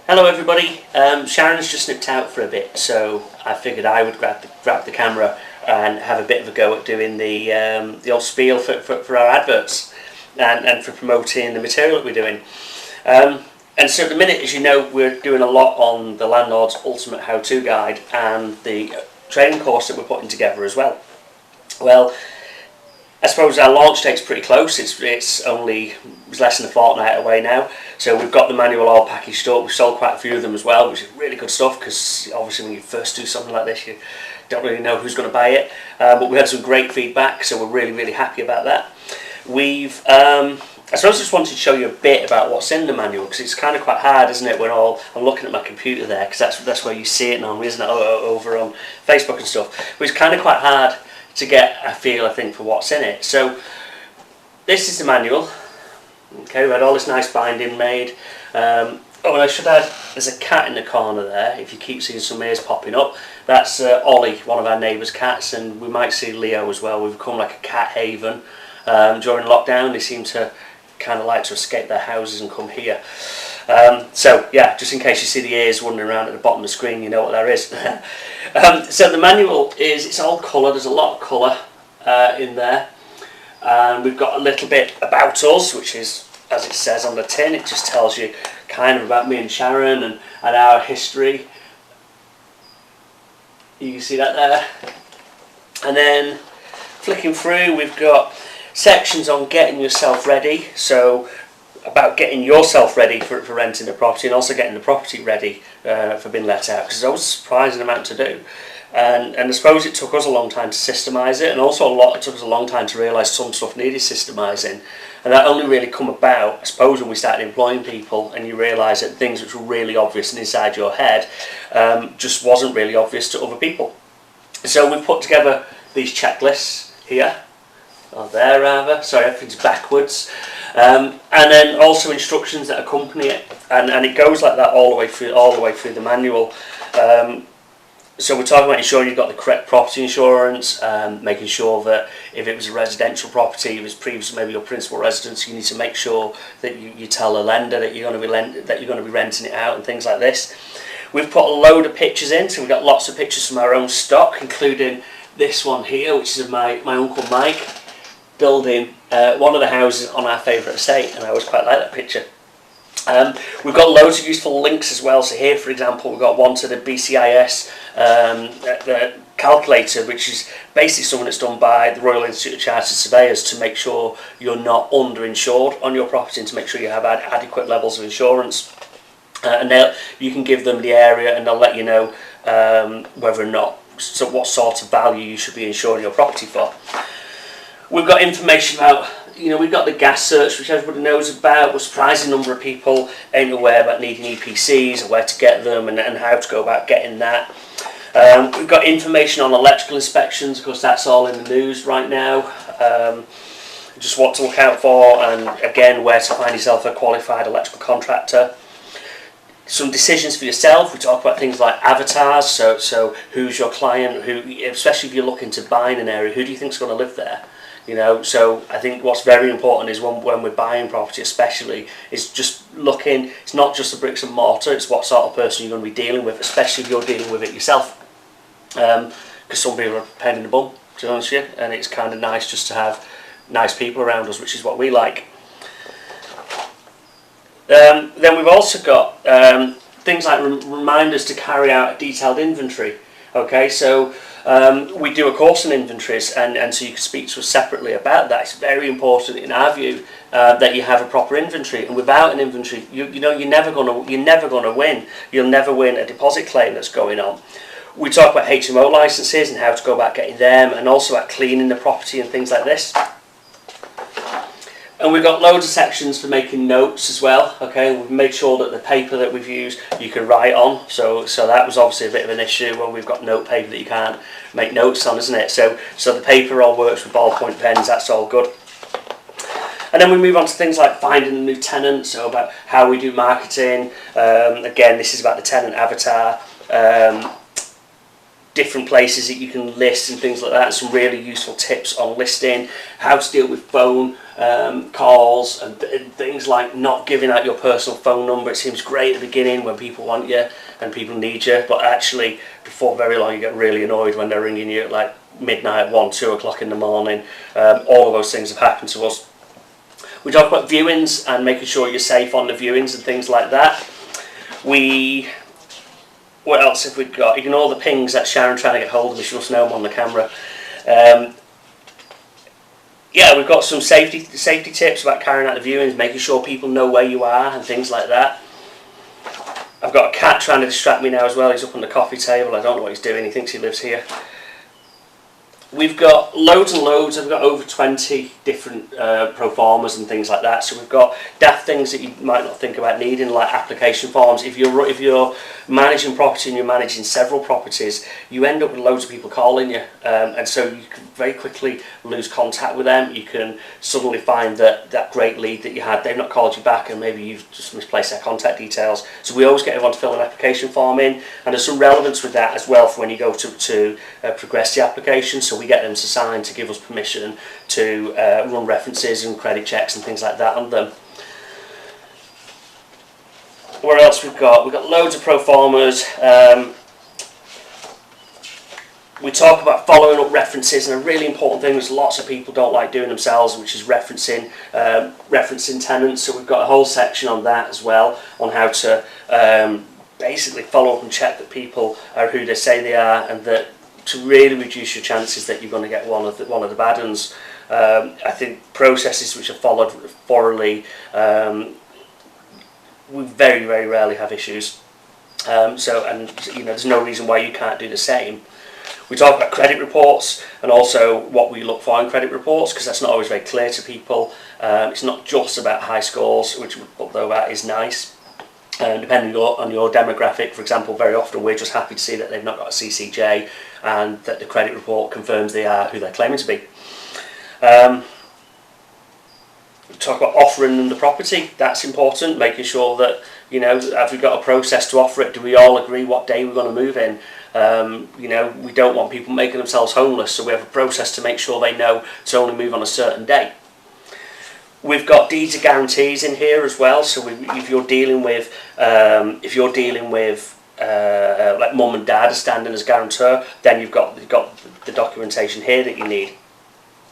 Hello everybody, Sharon's just nipped out for a bit, so I figured I would grab the camera and have a bit of a go at doing the old spiel for our adverts and for promoting the material that we're doing. And so at the minute, as you know, we're doing a lot on the Landlord's Ultimate How-To Guide and the training course that we're putting together as well. Well, I suppose our launch date's pretty close. It's less than a fortnight away now. So we've got the manual all packaged up. We've sold quite a few of them as well, which is really good stuff, because obviously when you first do something like this, you don't really know who's going to buy it. But we had some great feedback, so we're really happy about that. We've I suppose I just wanted to show you a bit about what's in the manual, because it's kind of quite hard, isn't it, when I'm looking at my computer there, because that's where you see it normally, isn't it, over on Facebook and stuff. But it's kind of quite hard to get a feel, I think, for what's in it. So this is the manual. Okay, we've had all this nice binding made. Oh, and I should add, there's a cat in the corner there, if you keep seeing some ears popping up. That's Ollie, one of our neighbours' cats, and we might see Leo as well. We've become like a cat haven. During lockdown, they seem to kind of like to escape their houses and come here. So yeah, just in case you see the ears wandering around at the bottom of the screen, you know what there is. So the manual it's all colour. There's a lot of colour in there, and we've got a little bit about us, which is, as it says on the tin, it just tells you kind of about me and Sharon and our history. You can see that there. And then flicking through, we've got sections on getting yourself ready, so about getting yourself ready for renting the property, and also getting the property ready for being let out, because there's always a surprising amount to do. And I suppose it took us a long time to systemize it, and also it took us a long time to realise some stuff needed systemizing. And that only really come about, I suppose, when we started employing people and you realise that things which were really obvious and inside your head just wasn't really obvious to other people. So we've put together these checklists here, or there rather, sorry, everything's backwards. And then also instructions that accompany it, and it goes like that all the way through the manual. So we're talking about ensuring you've got the correct property insurance, making sure that if it was a residential property, it was previously maybe your principal residence, you need to make sure that you tell the lender that you're going to be renting it out and things like this. We've put a load of pictures in, so we've got lots of pictures from our own stock, including this one here, which is of my Uncle Mike building one of the houses on our favourite estate, and I always quite like that picture. We've got loads of useful links as well. So here, for example, we've got one to the BCIS the calculator, which is basically something that's done by the Royal Institute of Chartered Surveyors to make sure you're not underinsured on your property and to make sure you have adequate levels of insurance. And you can give them the area and they'll let you know whether or not, so what sort of value you should be insuring your property for. We've got information about, we've got the gas search, which everybody knows about. A surprising number of people ain't aware about needing EPCs or where to get them and how to go about getting that. We've got information on electrical inspections, because that's all in the news right now. Just what to look out for, and again, where to find yourself a qualified electrical contractor. Some decisions for yourself. We talk about things like avatars, so who's your client, who, especially if you're looking to buy in an area, who do you think is going to live there? So I think what's very important is when we're buying property especially, is just looking, it's not just the bricks and mortar, it's what sort of person you're going to be dealing with, especially if you're dealing with it yourself. Because some people are a pain in the bum, to be honest with you, and it's kind of nice just to have nice people around us, which is what we like. Then we've also got things like reminders to carry out a detailed inventory. Okay, so we do a course on inventories, and so you can speak to us separately about that. It's very important in our view that you have a proper inventory, and without an inventory, you're never gonna win. You'll never win a deposit claim that's going on. We talk about HMO licenses and how to go about getting them, and also about cleaning the property and things like this. And we've got loads of sections for making notes as well. Okay, we've made sure that the paper that we've used you can write on. So that was obviously a bit of an issue when we've got note paper that you can't make notes on, isn't it? So the paper all works with ballpoint pens. That's all good. And then we move on to things like finding a new tenant. So about how we do marketing. Again, this is about the tenant avatar. Different places that you can list and things like that, and some really useful tips on listing, how to deal with phone calls and things like not giving out your personal phone number. It seems great at the beginning when people want you and people need you, but actually before very long you get really annoyed when they're ringing you at like midnight, 1, 2 o'clock in the morning. All of those things have happened to us. We talk about viewings and making sure you're safe on the viewings and things like that. What else have we got? Ignore the pings. That's Sharon trying to get hold of me. She must know I'm on the camera. Yeah, we've got some safety tips about carrying out the viewings, making sure people know where you are and things like that. I've got a cat trying to distract me now as well. He's up on the coffee table. I don't know what he's doing. He thinks he lives here. We've got loads and loads. I've got over 20 different pro formas and things like that. So we've got daft things that you might not think about needing, like application forms. If you're managing property and you're managing several properties, you end up with loads of people calling you, and so you can very quickly lose contact with them. You can suddenly find that great lead that you had, they've not called you back, and maybe you've just misplaced their contact details. So we always get everyone to fill an application form in, and there's some relevance with that as well for when you go to progress the application. So we get them to sign to give us permission to run references and credit checks and things like that on them. What else we've got? We've got loads of pro formas. We talk about following up references, and a really important thing which lots of people don't like doing themselves, which is referencing tenants. So we've got a whole section on that as well, on how to basically follow up and check that people are who they say they are, and that to really reduce your chances that you're going to get one of the bad ones. I think processes which are followed thoroughly, we very, very rarely have issues. There's no reason why you can't do the same. We talk about credit reports and also what we look for in credit reports, because that's not always very clear to people. It's not just about high scores, which although that is nice. Depending on your demographic, for example, very often we're just happy to see that they've not got a CCJ and that the credit report confirms they are who they're claiming to be. We talk about offering them the property. That's important, making sure that, have we got a process to offer it? Do we all agree what day we're going to move in? We don't want people making themselves homeless, so we have a process to make sure they know to only move on a certain day. We've got deeds of guarantees in here as well. So if you're dealing with like mum and dad are standing as guarantor, then you've got the documentation here that you need.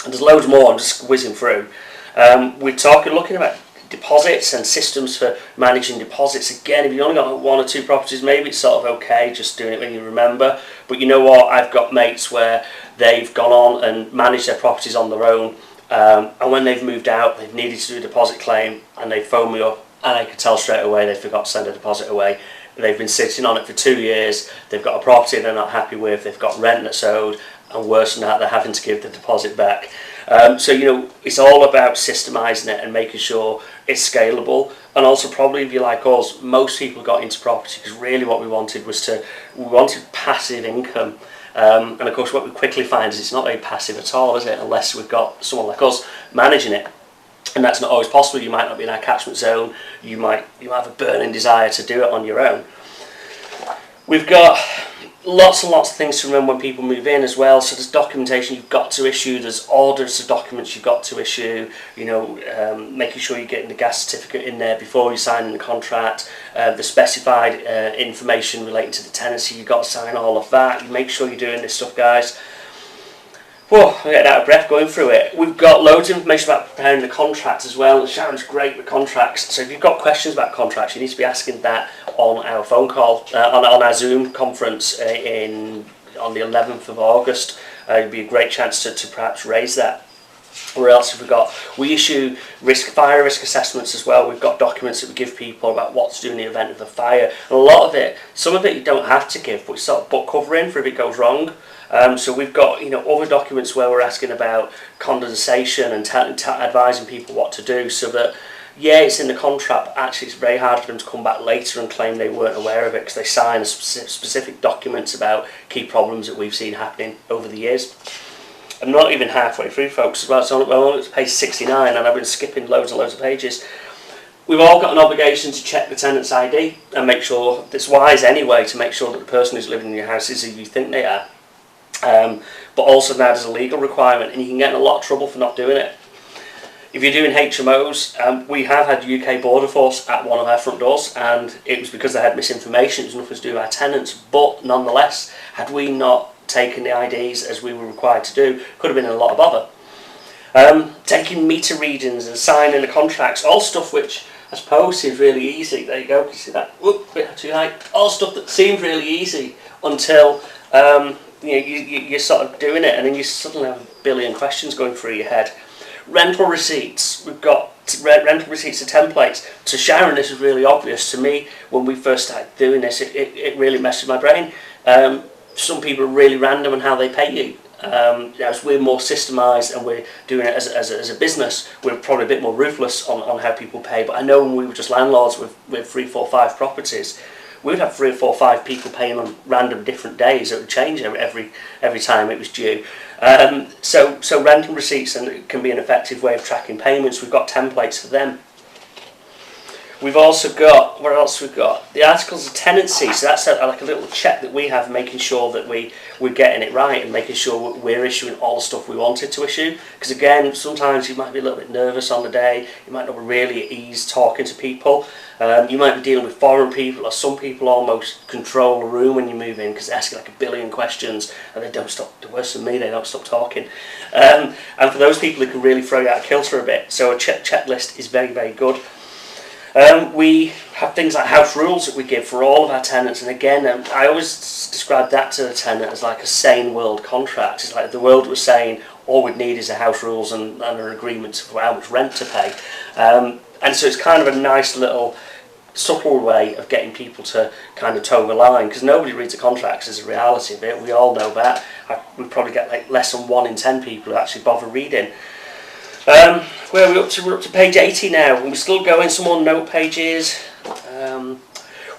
And there's loads more. I'm just whizzing through. We're looking about deposits and systems for managing deposits. Again, if you've only got 1 or 2 properties, maybe it's sort of okay just doing it when you remember. But you know what? I've got mates where they've gone on and managed their properties on their own. And when they've moved out, they've needed to do a deposit claim, and they phone me up, and I could tell straight away they forgot to send a deposit away. They've been sitting on it for 2 years, they've got a property they're not happy with, they've got rent that's owed, and worse than that, they're having to give the deposit back. It's all about systemising it and making sure it's scalable. And also, probably if you're like us, most people got into property because really what we wanted passive income. And of course what we quickly find is it's not very passive at all, is it, unless we've got someone like us managing it, and that's not always possible. You might not be in our catchment zone, you might have a burning desire to do it on your own. We've got lots and lots of things to remember when people move in as well. So there's documentation you've got to issue, there's orders of documents you've got to issue, making sure you're getting the gas certificate in there before you sign the contract, the specified information relating to the tenancy, you've got to sign all of that. You make sure you're doing this stuff, guys. Whoa, I'm getting out of breath going through it. We've got loads of information about preparing the contracts as well. Sharon's great with contracts. So if you've got questions about contracts, you need to be asking that on our phone call, on our Zoom conference on the 11th of August. It'd be a great chance to perhaps raise that. Where else have we got? We issue fire risk assessments as well. We've got documents that we give people about what to do in the event of a fire. And a lot of it, some of it you don't have to give, but it's sort of book covering for if it goes wrong. So we've got other documents where we're asking about condensation and advising people what to do, so that it's in the contract, but actually it's very hard for them to come back later and claim they weren't aware of it because they sign specific documents about key problems that we've seen happening over the years. I'm not even halfway through, folks, as well. So I'm on page 69 and I've been skipping loads and loads of pages. We've all got an obligation to check the tenant's ID and make sure, it's wise anyway, to make sure that the person who's living in your house is who you think they are. But also now there's a legal requirement and you can get in a lot of trouble for not doing it. If you're doing HMOs, we have had UK Border Force at one of our front doors, and it was because they had misinformation. It was nothing to do with our tenants, but nonetheless, had we not taken the IDs as we were required to do, could have been in a lot of bother. Taking meter readings and signing the contracts, all stuff which I suppose seems really easy. There you go, you see that? Whoop, bit too high. All stuff that seemed really easy until you're sort of doing it, and then you suddenly have a billion questions going through your head. Rental receipts. We've got rental receipts are templates. To Sharon, this is really obvious. To me, when we first started doing this, it really messed with my brain. Some people are really random on how they pay you. As we're more systemised and we're doing it as a business, we're probably a bit more ruthless on how people pay. But I know when we were just landlords with 3, 4, 5 properties, we would have 3 or 4 or 5 people paying on random different days. It would change every time it was due. So rental receipts can be an effective way of tracking payments. We've got templates for them. We've also got, what else we've got? The articles of tenancy. So that's like a little check that we have, making sure that we're getting it right and making sure we're issuing all the stuff we wanted to issue. Because again, sometimes you might be a little bit nervous on the day. You might not be really at ease talking to people. You might be dealing with foreign people, or some people almost control a room when you move in because they ask you like a billion questions and they don't stop. Worse than me, they don't stop talking. And for those people, it can really throw you out of kilter a bit. So a checklist is very, very good. We have things like house rules that we give for all of our tenants, and again, I always describe that to the tenant as like a sane world contract. It's like the world was saying all we'd need is a house rules and an agreement for how much rent to pay, and so it's kind of a nice little subtle way of getting people to kind of toe the line, because nobody reads the contracts as a reality of it. We all know that. We probably get like less than 1 in 10 people who actually bother reading. Where are we up to? We're up to page 80 now, and we're still going. Some more note pages.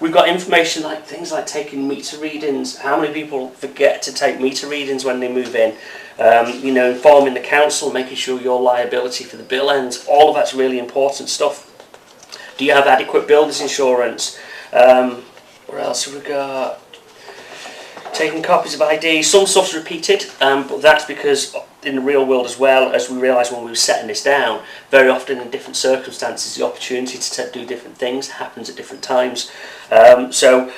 We've got information like things like taking meter readings. How many people forget to take meter readings when they move in? Informing the council, making sure your liability for the bill ends. All of that's really important stuff. Do you have adequate builders insurance? What else have we got? Taking copies of ID. Some stuff's repeated, but that's because in the real world, as well as we realised when we were setting this down, very often in different circumstances, the opportunity to do different things happens at different times. The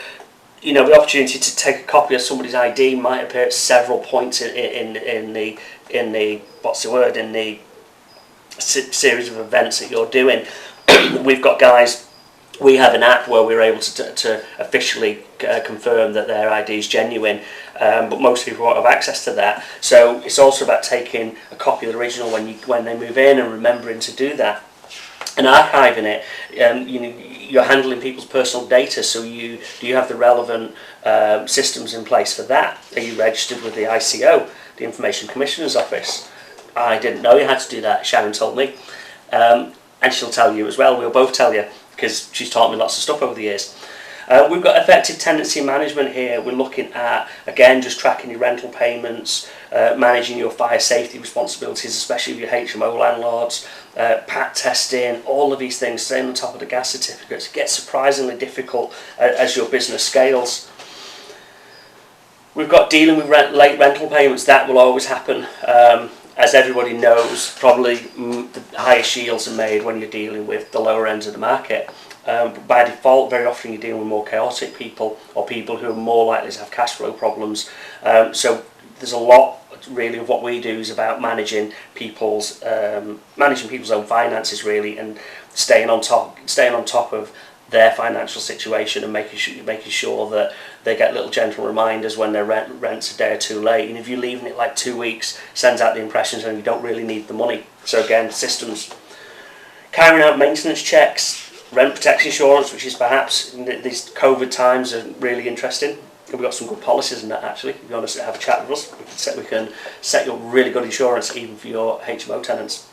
opportunity to take a copy of somebody's ID might appear at several points in the series of events that you're doing. We've got guys. We have an app where we're able to officially confirm that their ID is genuine, but most people won't have access to that. So it's also about taking a copy of the original when they move in and remembering to do that, and archiving it. You're handling people's personal data, so do you have the relevant systems in place for that? Are you registered with the ICO, the Information Commissioner's Office? I didn't know you had to do that. Sharon told me, and she'll tell you as well. We'll both tell you, because she's taught me lots of stuff over the years. We've got effective tenancy management here. We're looking at, again, just tracking your rental payments, managing your fire safety responsibilities, especially if you're HMO landlords, PAT testing, all of these things, staying on top of the gas certificates. It gets surprisingly difficult as your business scales. We've got dealing with late rental payments. That will always happen. As everybody knows, probably the highest yields are made when you're dealing with the lower ends of the market. By default, very often you're dealing with more chaotic people, or people who are more likely to have cash flow problems. So there's a lot really of what we do is about managing people's own finances, really, and staying on top of their financial situation and making sure that they get little gentle reminders when their rent's a day or two late. And if you're leaving it like 2 weeks, sends out the impressions and you don't really need the money. So again, systems. Carrying out maintenance checks, rent protection insurance, which is perhaps in these COVID times are really interesting. We've got some good policies in that, actually. If you want to have a chat with us, we can set you up really good insurance even for your HMO tenants.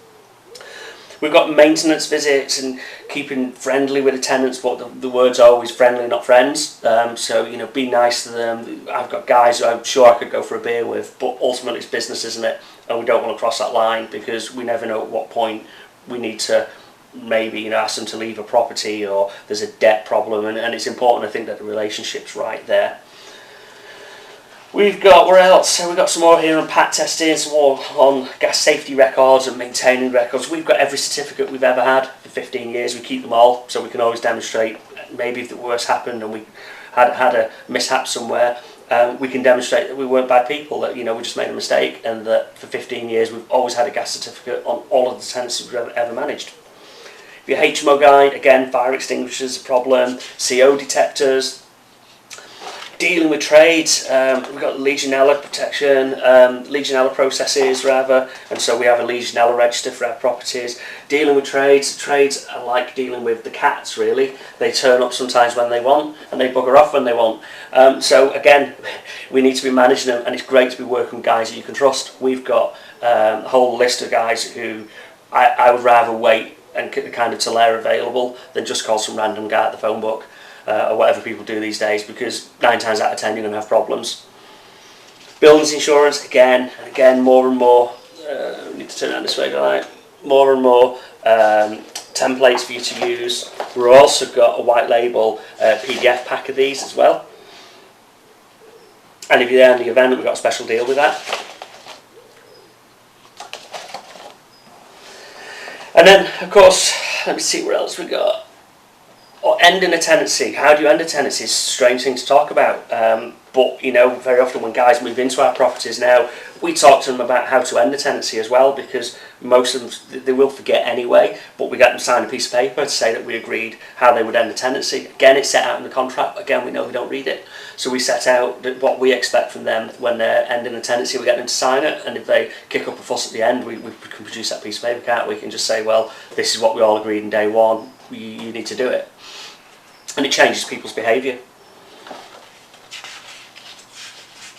We've got maintenance visits and keeping friendly with the tenants, but the word's always friendly, not friends. So, be nice to them. I've got guys who I'm sure I could go for a beer with, but ultimately it's business, isn't it? And we don't want to cross that line, because we never know at what point we need to maybe ask them to leave a property, or there's a debt problem, and it's important, I think, that the relationship's right there. We've got, where else? So we've got some more here on pat testing, some more on gas safety records and maintaining records. We've got every certificate we've ever had for 15 years. We keep them all, so we can always demonstrate. Maybe if the worst happened and we had a mishap somewhere, we can demonstrate that we weren't bad people, that we just made a mistake, and that for 15 years we've always had a gas certificate on all of the tenancies we've ever managed. If you're HMO guide, again, fire extinguishers a problem, CO detectors. Dealing with trades, we've got Legionella protection, Legionella processes rather, and so we have a Legionella register for our properties. Dealing with trades are like dealing with the cats really. They turn up sometimes when they want and they bugger off when they want. So again, we need to be managing them, and it's great to be working with guys that you can trust. We've got a whole list of guys who I would rather wait and kind of till they're available than just call some random guy at the phone book. Or whatever people do these days, because 9 times out of 10 you're going to have problems. Buildings insurance, again and again, more and more, we need to turn it this way, don't I? More and more templates for you to use. We've also got a white label PDF pack of these as well. And if you're there in the event, we've got a special deal with that. And then, of course, let me see what else we got. Or ending a tenancy. How do you end a tenancy? It's a strange thing to talk about. But very often when guys move into our properties now, we talk to them about how to end a tenancy as well, because most of them, they will forget anyway, but we get them sign a piece of paper to say that we agreed how they would end the tenancy. Again, it's set out in the contract, but again, we know they don't read it. So we set out what we expect from them when they're ending a tenancy. We get them to sign it, and if they kick up a fuss at the end, we can produce that piece of paper, can't we? We can just say, well, this is what we all agreed in day one, you need to do it. And it changes people's behaviour.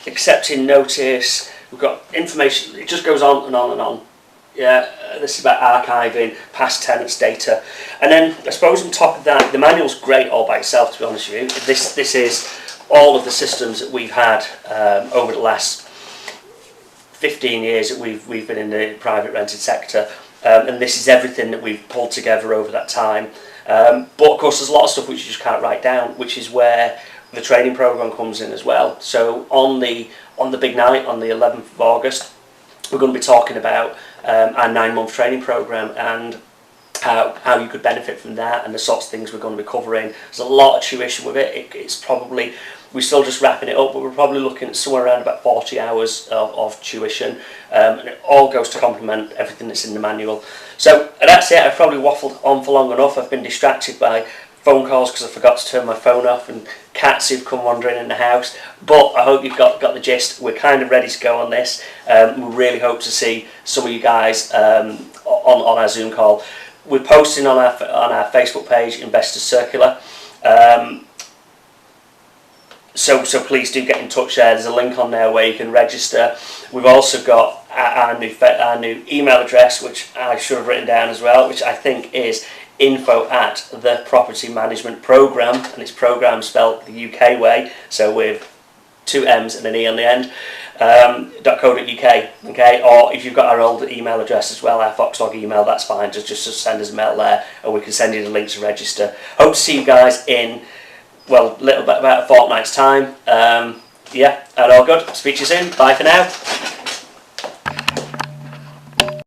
Accepting notice, we've got information, it just goes on and on and on. Yeah, this is about archiving past tenants' data. And then I suppose on top of that, the manual's great all by itself, to be honest with you. This is all of the systems that we've had over the last 15 years that we've been in the private rented sector. And this is everything that we've pulled together over that time. But of course there's a lot of stuff which you just can't write down, which is where the training program comes in as well. So on the big night, on the 11th of August, we're going to be talking about our 9-month training program and how you could benefit from that, and the sorts of things we're going to be covering. There's a lot of tuition with it. It's probably, we're still just wrapping it up, but we're probably looking at somewhere around about 40 hours of tuition, and it all goes to complement everything that's in the manual. So that's it. I've probably waffled on for long enough. I've been distracted by phone calls because I forgot to turn my phone off, and cats who've come wandering in the house, but I hope you've got the gist. We're kind of ready to go on this. We really hope to see some of you guys on our Zoom call. We're posting on our Facebook page, Investors Circular. So please do get in touch there. There's a link on there where you can register. We've also got our new email address, which I should have written down as well, which I think is info@the Property Management Programme, and it's programme spelled the UK way, so with 2 M's and an E on the end. .co.uk, okay, or if you've got our old email address as well, our Foxlog email, that's fine, just send us a mail there and we can send you the link to register. Hope to see you guys in, well, a little bit about a fortnight's time. Yeah, and all good. Speak to you soon. Bye for now.